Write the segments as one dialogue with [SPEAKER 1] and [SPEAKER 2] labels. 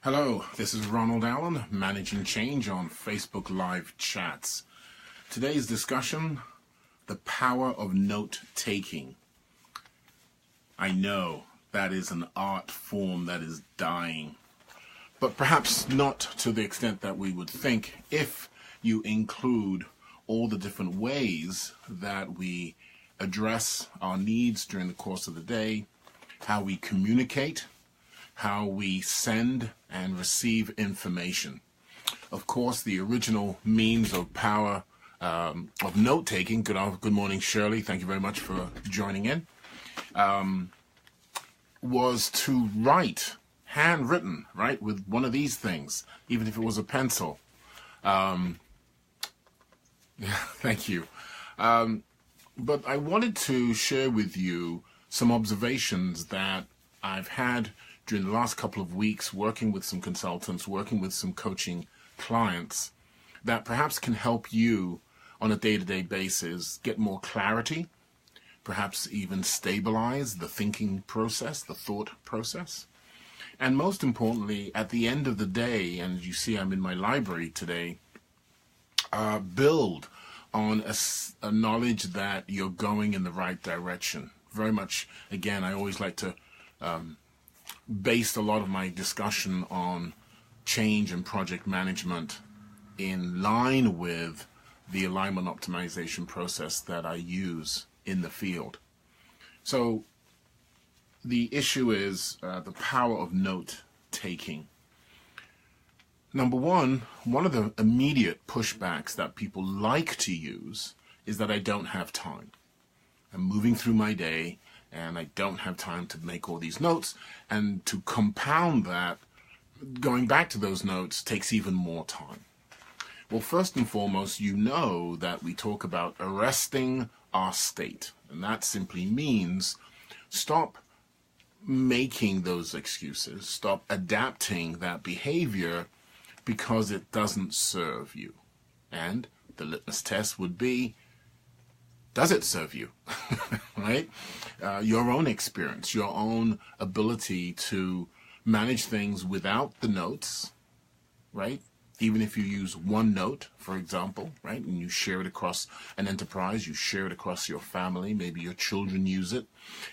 [SPEAKER 1] Hello, this is Ronald Allen, Managing Change on Facebook Live Chats. Today's discussion, the power of note-taking. I know that is an art form that is dying, but perhaps not to the extent that we would think if you include all the different ways that we address our needs during the course of the day, how we communicate, how we send and receive information. Of course, the original means of power of note-taking, good morning Shirley, thank you very much for joining in, was to write, handwritten, right, with one of these things, even if it was a pencil. Thank you. But I wanted to share with you some observations that I've had during the last couple of weeks working with some consultants, working with some coaching clients that perhaps can help you on a day-to-day basis get more clarity, perhaps even stabilize the thinking process, the thought process. And most importantly, at the end of the day, and as you see I'm in my library today, build on a knowledge that you're going in the right direction. Very much, again, I always like to based a lot of my discussion on change and project management in line with the alignment optimization process that I use in the field. So the issue is the power of note-taking. Number one of the immediate pushbacks that people like to use is that I don't have time. I'm moving through my day and I don't have time to make all these notes, and to compound that, going back to those notes takes even more time. Well, first and foremost, you know that we talk about arresting our state, and that simply means stop making those excuses, stop adapting that behavior because it doesn't serve you. And the litmus test would be, does it serve you, right? Your own experience, your own ability to manage things without the notes, right? Even if you use one note, for example, right? And you share it across an enterprise, you share it across your family, maybe your children use it,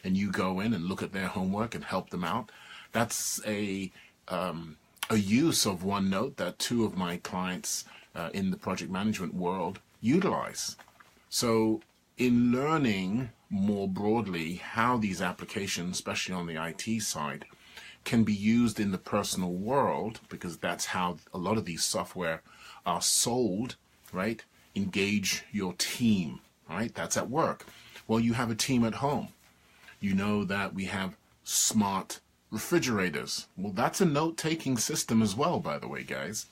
[SPEAKER 1] and you go in and look at their homework and help them out. That's a use of OneNote that two of my clients in the project management world utilize. So in learning more broadly how these applications, especially on the IT side, can be used in the personal world, because that's how a lot of these software are sold, right? Engage your team, right? That's at work. Well, you have a team at home. You know that we have smart refrigerators. Well, that's a note-taking system as well, by the way, guys,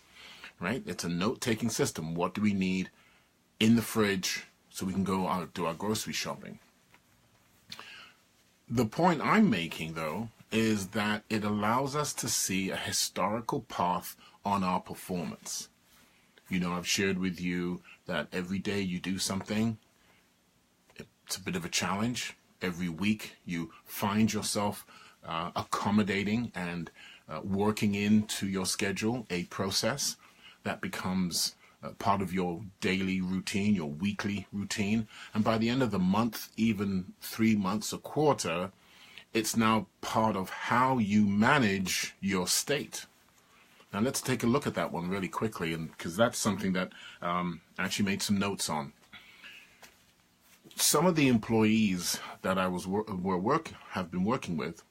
[SPEAKER 1] right? It's a note-taking system. What do we need in the fridge so we can go out, do our grocery shopping? The point I'm making, though, is that it allows us to see a historical path on our performance. You know, I've shared with you that every day you do something, it's a bit of a challenge. Every week you find yourself accommodating and working into your schedule a process that becomes part of your daily routine, your weekly routine. And by the end of the month, even 3 months, a quarter, it's now part of how you manage your state. Now let's take a look at that one really quickly, and because that's something that I actually made some notes on. Some of the employees that I have been working with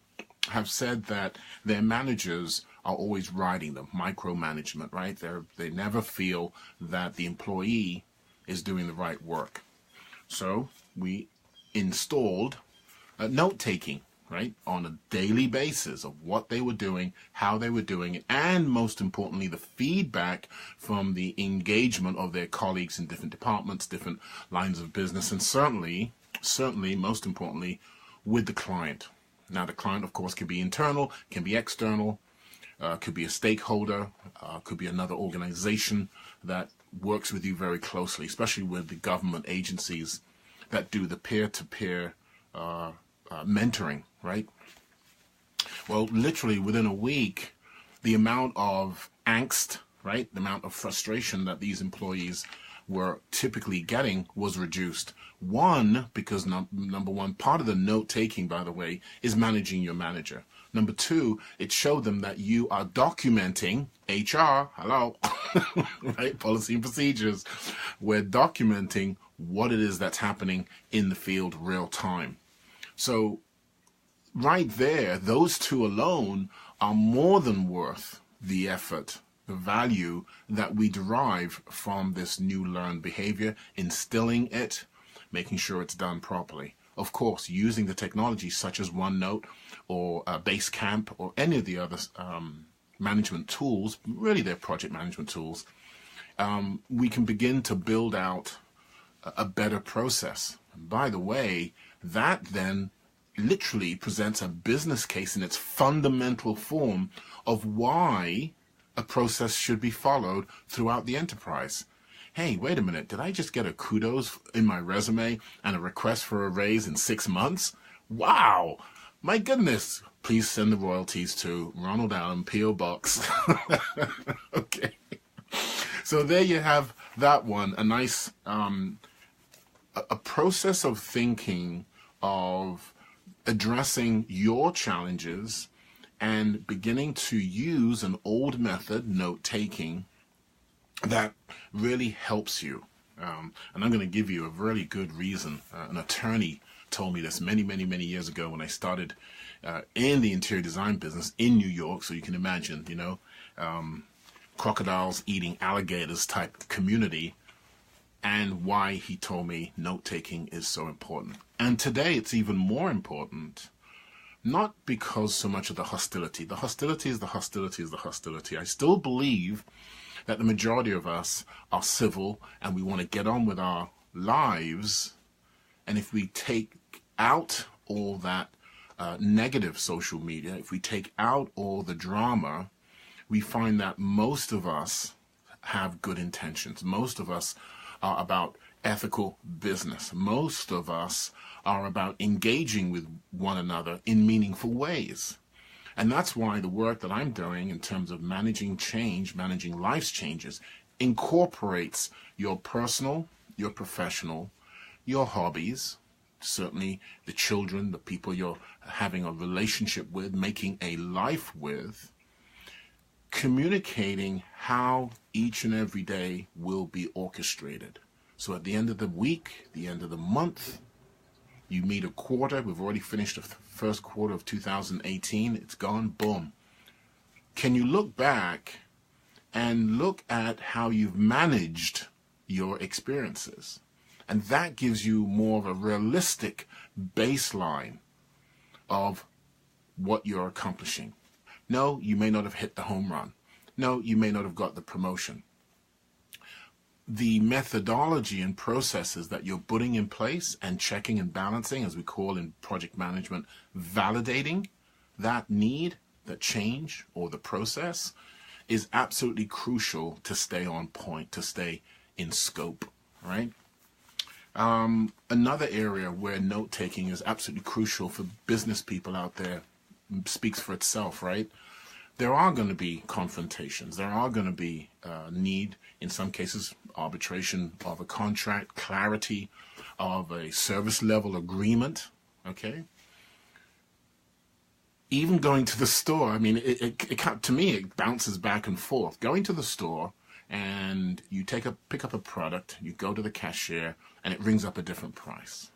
[SPEAKER 1] have said that their managers are always riding them, micromanagement, right? They never feel that the employee is doing the right work. So we installed note-taking, right, on a daily basis of what they were doing, how they were doing it, and most importantly, the feedback from the engagement of their colleagues in different departments, different lines of business, and certainly, most importantly, with the client. Now, the client, of course, can be internal, can be external, could be a stakeholder, could be another organization that works with you very closely, especially with the government agencies that do the peer-to-peer mentoring, right? Well, literally within a week, the amount of angst, right, the amount of frustration that these employees were typically getting was reduced. One, because number one, part of the note taking, by the way, is managing your manager. Number two, it showed them that you are documenting HR, hello, right, policy and procedures. We're documenting what it is that's happening in the field real time. So right there, those two alone are more than worth the effort, the value that we derive from this new learned behavior, instilling it, making sure it's done properly. Of course, using the technology such as OneNote or Basecamp or any of the other management tools, really they're project management tools, we can begin to build out a better process. And by the way, that then literally presents a business case in its fundamental form of why a process should be followed throughout the enterprise. Hey, wait a minute, did I just get a kudos in my resume and a request for a raise in 6 months? Wow, my goodness. Please send the royalties to Ronald Allen, P.O. Box. Okay. So there you have that one, a nice a process of thinking, of addressing your challenges and beginning to use an old method, note-taking, that really helps you. And I'm going to give you a really good reason. An attorney told me this many, many, many years ago when I started in the interior design business in New York. So you can imagine, you know, crocodiles eating alligators type community, and why he told me note-taking is so important. And today it's even more important, not because so much of the hostility. The hostility is the hostility is the hostility. I still believe that the majority of us are civil and we want to get on with our lives. And if we take out all that negative social media, if we take out all the drama, we find that most of us have good intentions. Most of us are about ethical business. Most of us are about engaging with one another in meaningful ways. And that's why the work that I'm doing in terms of managing change, managing life's changes, incorporates your personal, your professional, your hobbies, certainly the children, the people you're having a relationship with, making a life with, communicating how each and every day will be orchestrated. So at the end of the week, the end of the month, you meet a quarter. We've already finished the first quarter of 2018. It's gone, boom. Can you look back and look at how you've managed your experiences? And that gives you more of a realistic baseline of what you're accomplishing. No, you may not have hit the home run. No, you may not have got the promotion. The methodology and processes that you're putting in place and checking and balancing, as we call in project management, validating that need, that change, or the process, is absolutely crucial to stay on point, to stay in scope, right? Another area where note-taking is absolutely crucial for business people out there, speaks for itself, right? There are going to be confrontations. There are going to be need, in some cases, arbitration of a contract, clarity of a service level agreement, okay? Even going to the store, I mean, to me, it bounces back and forth. Going to the store and you pick up a product, you go to the cashier, and it rings up a different price.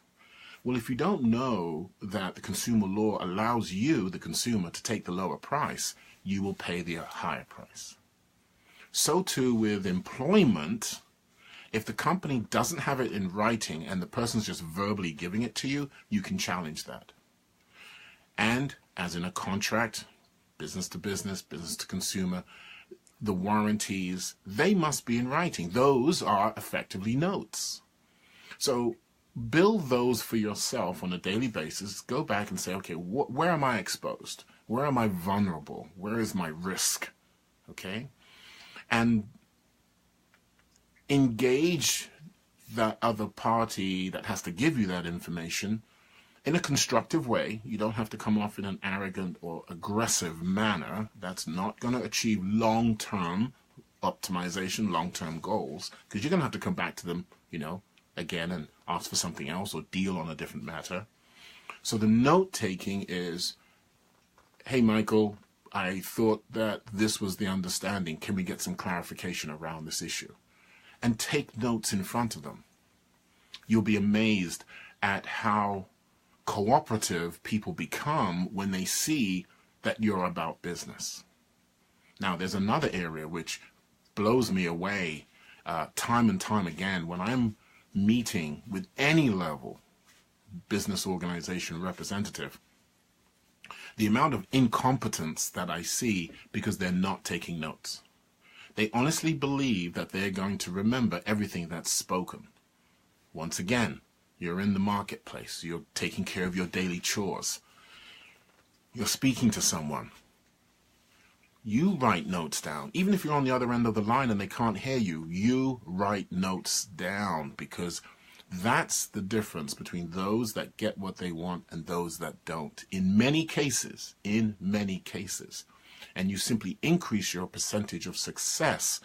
[SPEAKER 1] Well, if you don't know that the consumer law allows you, the consumer, to take the lower price, you will pay the higher price. So too with employment. If the company doesn't have it in writing and the person's just verbally giving it to you, you can challenge that. And as in a contract, business to business, business to consumer, the warranties, they must be in writing. Those are effectively notes. So build those for yourself on a daily basis. Go back and say, okay, where am I exposed? Where am I vulnerable? Where is my risk? Okay? And engage that other party that has to give you that information in a constructive way. You don't have to come off in an arrogant or aggressive manner. That's not going to achieve long-term optimization, long-term goals, because you're going to have to come back to them, again and ask for something else or deal on a different matter. So the note-taking is, hey, Michael, I thought that this was the understanding. Can we get some clarification around this issue? And take notes in front of them. You'll be amazed at how cooperative people become when they see that you're about business. Now, there's another area which blows me away time and time again when I'm meeting with any level business organization representative. The amount of incompetence that I see because they're not taking notes. They honestly believe that they're going to remember everything that's spoken. Once again, you're in the marketplace. You're taking care of your daily chores. You're speaking to someone. You write notes down. Even if you're on the other end of the line and they can't hear you, you write notes down, because that's the difference between those that get what they want and those that don't. In many cases. And you simply increase your percentage of success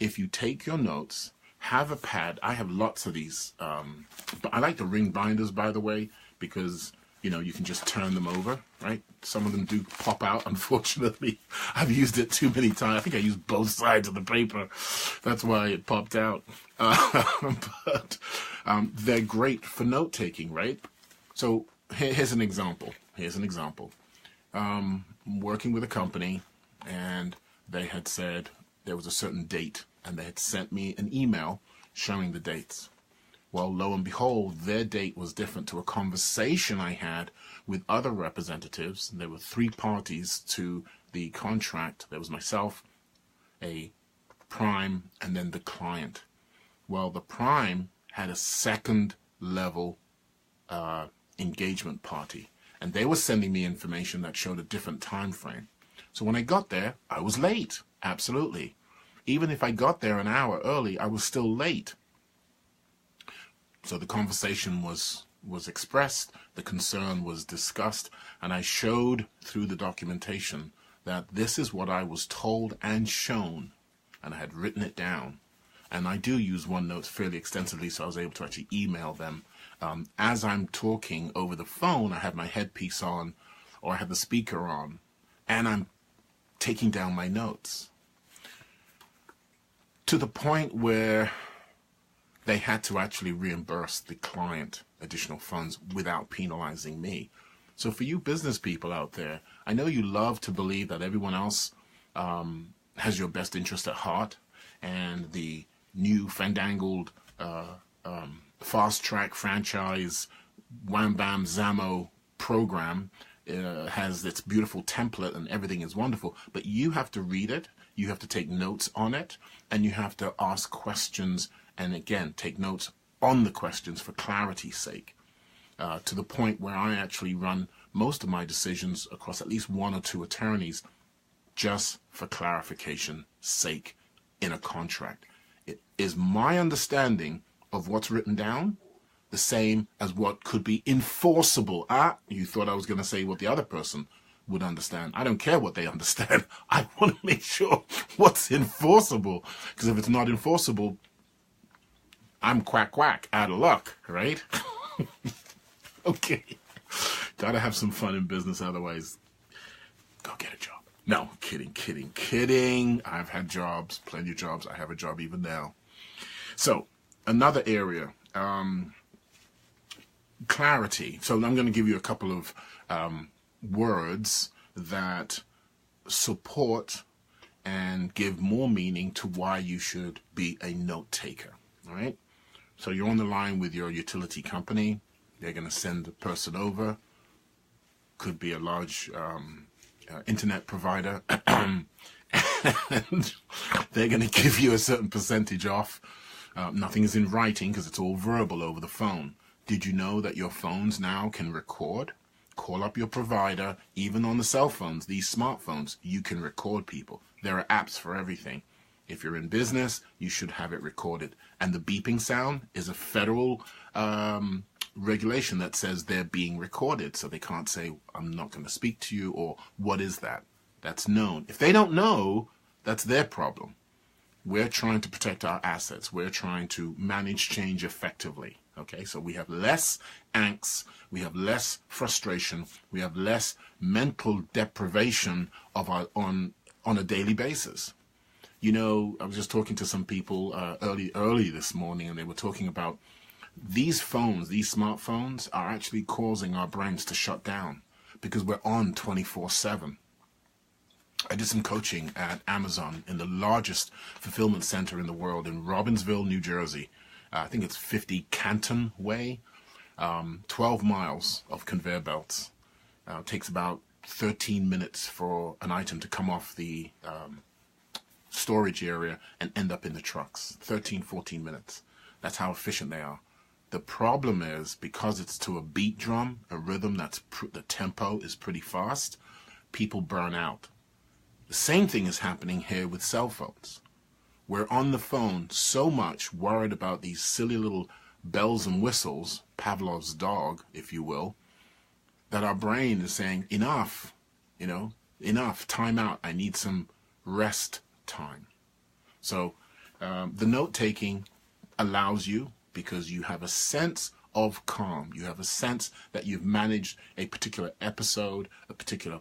[SPEAKER 1] if you take your notes, have a pad. I have lots of these, but I like the ring binders, by the way, because you can just turn them over, right? Some of them do pop out, unfortunately. I've used it too many times. I think I used both sides of the paper. That's why it popped out. But they're great for note-taking, right? So here's an example. I'm working with a company, and they had said there was a certain date, and they had sent me an email showing the dates. Well, lo and behold, their date was different to a conversation I had with other representatives. There were 3 parties to the contract. There was myself, a prime, and then the client. Well, the prime had a second level engagement party, and they were sending me information that showed a different time frame. So when I got there, I was late. Absolutely. Even if I got there an hour early, I was still late. So the conversation was expressed, the concern was discussed, and I showed through the documentation that this is what I was told and shown, and I had written it down. And I do use OneNote fairly extensively, so I was able to actually email them. As I'm talking over the phone, I have my headpiece on, or I have the speaker on, and I'm taking down my notes. To the point where they had to actually reimburse the client additional funds without penalizing me. So for you business people out there, I know you love to believe that everyone else has your best interest at heart, and the new fandangled fast track franchise Wham Bam Zamo program has its beautiful template and everything is wonderful, but you have to read it, you have to take notes on it, and you have to ask questions, and again, take notes on the questions for clarity's sake, to the point where I actually run most of my decisions across at least 1 or 2 attorneys just for clarification's sake in a contract. It is my understanding of what's written down the same as what could be enforceable. You thought I was going to say what the other person would understand. I don't care what they understand. I want to make sure what's enforceable, because if it's not enforceable, I'm quack, out of luck, right? Okay. Gotta have some fun in business, otherwise, go get a job. No, kidding. I've had jobs, plenty of jobs. I have a job even now. So, another area, clarity. So I'm going to give you a couple of words that support and give more meaning to why you should be a note taker. All right. So you're on the line with your utility company. They're going to send a person over. Could be a large internet provider. And they're going to give you a certain percentage off. Nothing is in writing because it's all verbal over the phone. Did you know that your phones now can record? Call up your provider. Even on the cell phones, these smartphones, you can record people. There are apps for everything. If you're in business, you should have it recorded. And the beeping sound is a federal regulation that says they're being recorded, so they can't say, I'm not going to speak to you, or what is that? That's known. If they don't know, that's their problem. We're trying to protect our assets. We're trying to manage change effectively. Okay, so we have less angst, we have less frustration, we have less mental deprivation of our on a daily basis. You know, I was just talking to some people early this morning, and they were talking about these phones, these smartphones are actually causing our brains to shut down because we're on 24/7. I did some coaching at Amazon in the largest fulfillment center in the world in Robbinsville, New Jersey. I think it's 50 Canton Way, 12 miles of conveyor belts. Takes about 13 minutes for an item to come off the storage area and end up in the trucks. 13, 14 minutes. That's how efficient they are. The problem is, because it's to a beat drum, a rhythm that's the tempo is pretty fast, people burn out. The same thing is happening here with cell phones. We're on the phone so much, worried about these silly little bells and whistles, Pavlov's dog, if you will, that our brain is saying, enough, enough, time out, I need some rest time. So the note-taking allows you, because you have a sense of calm. You have a sense that you've managed a particular episode, a particular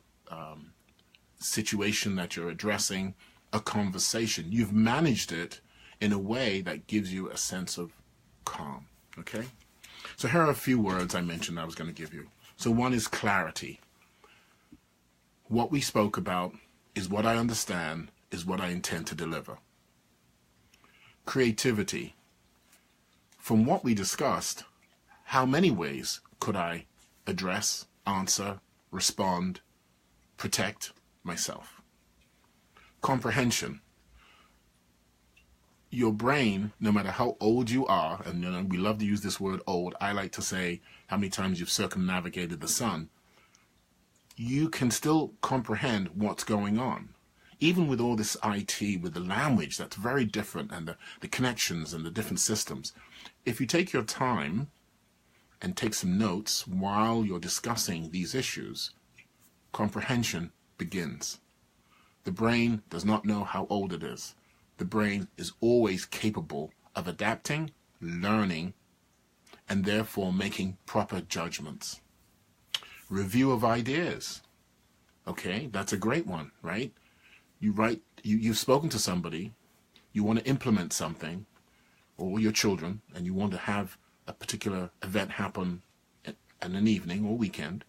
[SPEAKER 1] situation that you're addressing, a conversation. You've managed it in a way that gives you a sense of calm. Okay? So here are a few words I mentioned I was going to give you. So one is clarity. What we spoke about is what I understand, is what I intend to deliver. Creativity. From what we discussed, how many ways could I address, answer, respond, protect myself? Comprehension. Your brain, no matter how old you are, and we love to use this word old, I like to say how many times you've circumnavigated the sun, you can still comprehend what's going on. Even with all this IT, with the language that's very different, and the connections and the different systems, if you take your time and take some notes while you're discussing these issues, comprehension begins. The brain does not know how old it is. The brain is always capable of adapting, learning, and therefore making proper judgments. Review of ideas. Okay, that's a great one, right? You've spoken to somebody, you want to implement something, or your children, and you want to have a particular event happen in an evening or weekend.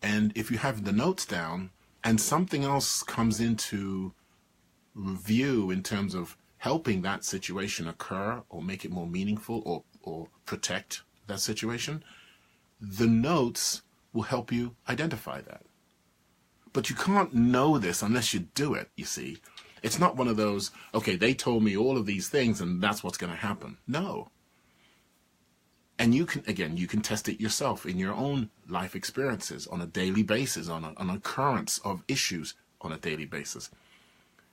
[SPEAKER 1] And if you have the notes down and something else comes into review in terms of helping that situation occur or make it more meaningful or protect that situation, the notes will help you identify that. But you can't know this unless you do it, you see. It's not one of those, okay, they told me all of these things and that's what's going to happen. No. And you can test it yourself in your own life experiences on a daily basis, on an occurrence of issues on a daily basis.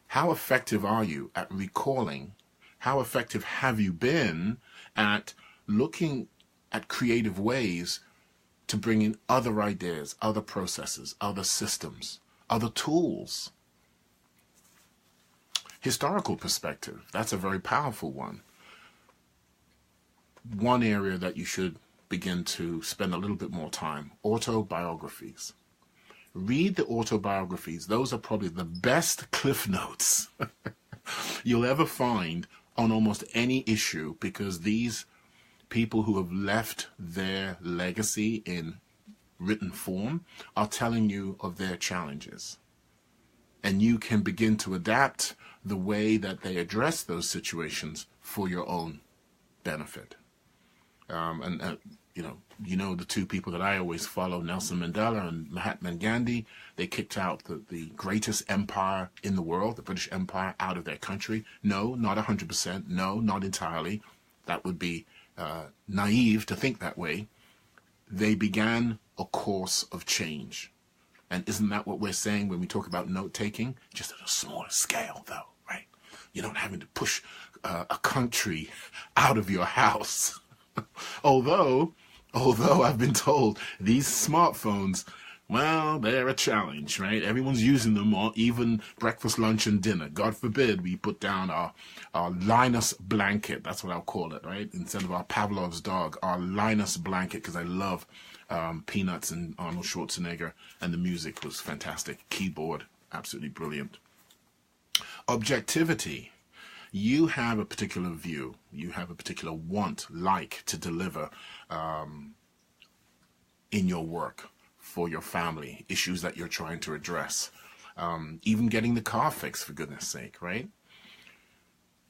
[SPEAKER 1] How effective are you at recalling? How effective have you been at looking at creative ways to bring in other ideas, other processes, other systems, other tools? Historical perspective, that's a very powerful one. One area that you should begin to spend a little bit more time, autobiographies. Read the autobiographies. Those are probably the best cliff notes you'll ever find on almost any issue, because these people who have left their legacy in written form are telling you of their challenges. And you can begin to adapt the way that they address those situations for your own benefit. You know the two people that I always follow, Nelson Mandela and Mahatma Gandhi. They kicked out the greatest empire in the world, the British Empire, out of their country. No, not 100%. No, not entirely. That would be naive to think that way. They began a course of change. And isn't that what we're saying when we talk about note-taking? Just at a smaller scale, though, right? You're not having to push a country out of your house. Although I've been told these smartphones, well, they're a challenge, right? Everyone's using them, or even breakfast, lunch, and dinner. God forbid we put down our Linus blanket. That's what I'll call it, right? Instead of our Pavlov's dog, our Linus blanket, because I love Peanuts and Arnold Schwarzenegger, and the music was fantastic. Keyboard, absolutely brilliant. Objectivity. You have a particular view. You have a particular want, like, to deliver in your work, for your family, issues that you're trying to address. Even getting the car fixed, for goodness sake, right?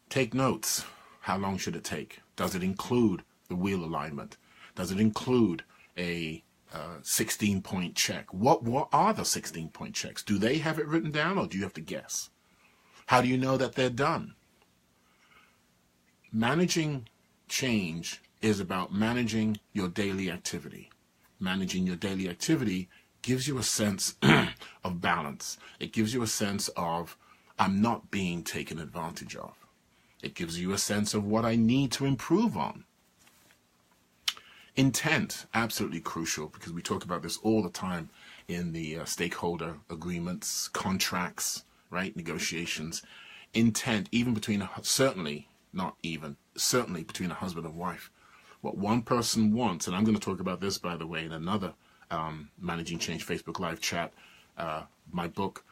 [SPEAKER 1] Take notes. How long should it take? Does it include the wheel alignment? Does it include a 16-point check? What are the 16-point checks? Do they have it written down, or do you have to guess? How do you know that they're done? Managing change is about managing your daily activity. Managing your daily activity gives you a sense of balance. It gives you a sense of, I'm not being taken advantage of. It gives you a sense of what I need to improve on. Intent, absolutely crucial, because we talk about this all the time in the stakeholder agreements, contracts, right, negotiations. Intent, even between, certainly between a husband and wife. What one person wants, and I'm going to talk about this, by the way, in another Managing Change Facebook Live chat, my book,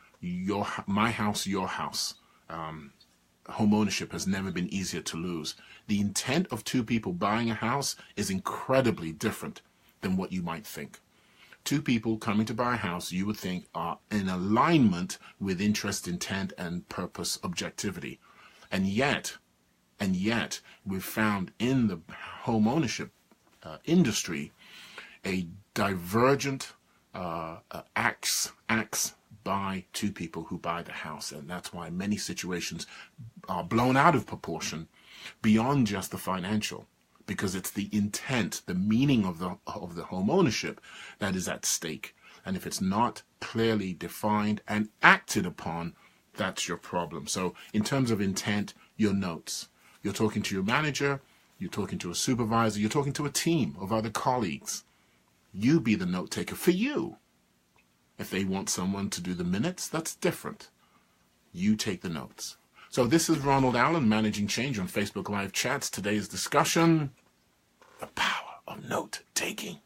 [SPEAKER 1] My House, Your House. Home ownership has never been easier to lose. The intent of two people buying a house is incredibly different than what you might think. Two people coming to buy a house, you would think, are in alignment with interest, intent, and purpose, objectivity. And yet, we've found in the home ownership industry a divergent acts by two people who buy the house. And that's why many situations are blown out of proportion beyond just the financial, because it's the intent, the meaning of the home ownership that is at stake. And if it's not clearly defined and acted upon, that's your problem. So in terms of intent, your notes. You're talking to your manager, you're talking to a supervisor, you're talking to a team of other colleagues. You be the note taker for you. If they want someone to do the minutes, that's different. You take the notes. So this is Ronald Allen, Managing Change on Facebook Live Chats. Today's discussion, the power of note taking.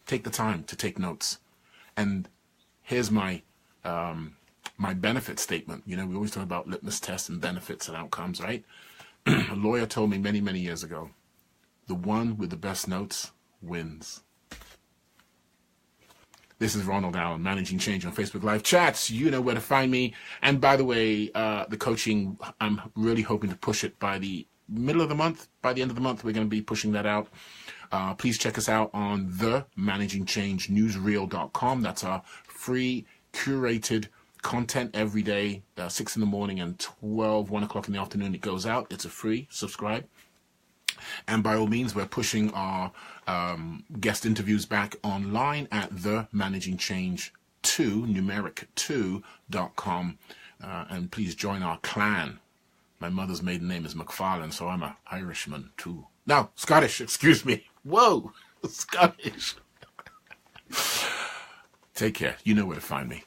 [SPEAKER 1] Take the time to take notes. And here's my my benefit statement. You know, we always talk about litmus tests and benefits and outcomes, right? A lawyer told me many, many years ago, the one with the best notes wins. This is Ronald Allen, Managing Change on Facebook Live Chats. You know where to find me. And by the way, the coaching, I'm really hoping to push it by the middle of the month. By the end of the month, we're going to be pushing that out. Please check us out on the managingchangenewsreel.com. That's our free, curated content every day, 6 in the morning and 1 o'clock in the afternoon. It goes out. It's a free subscribe. And by all means, we're pushing our guest interviews back online at the managingchange2, numeric 2.com. And please join our clan. My mother's maiden name is McFarlane, so I'm an Irishman too. No, Scottish, excuse me. Whoa, Scottish. Take care. You know where to find me.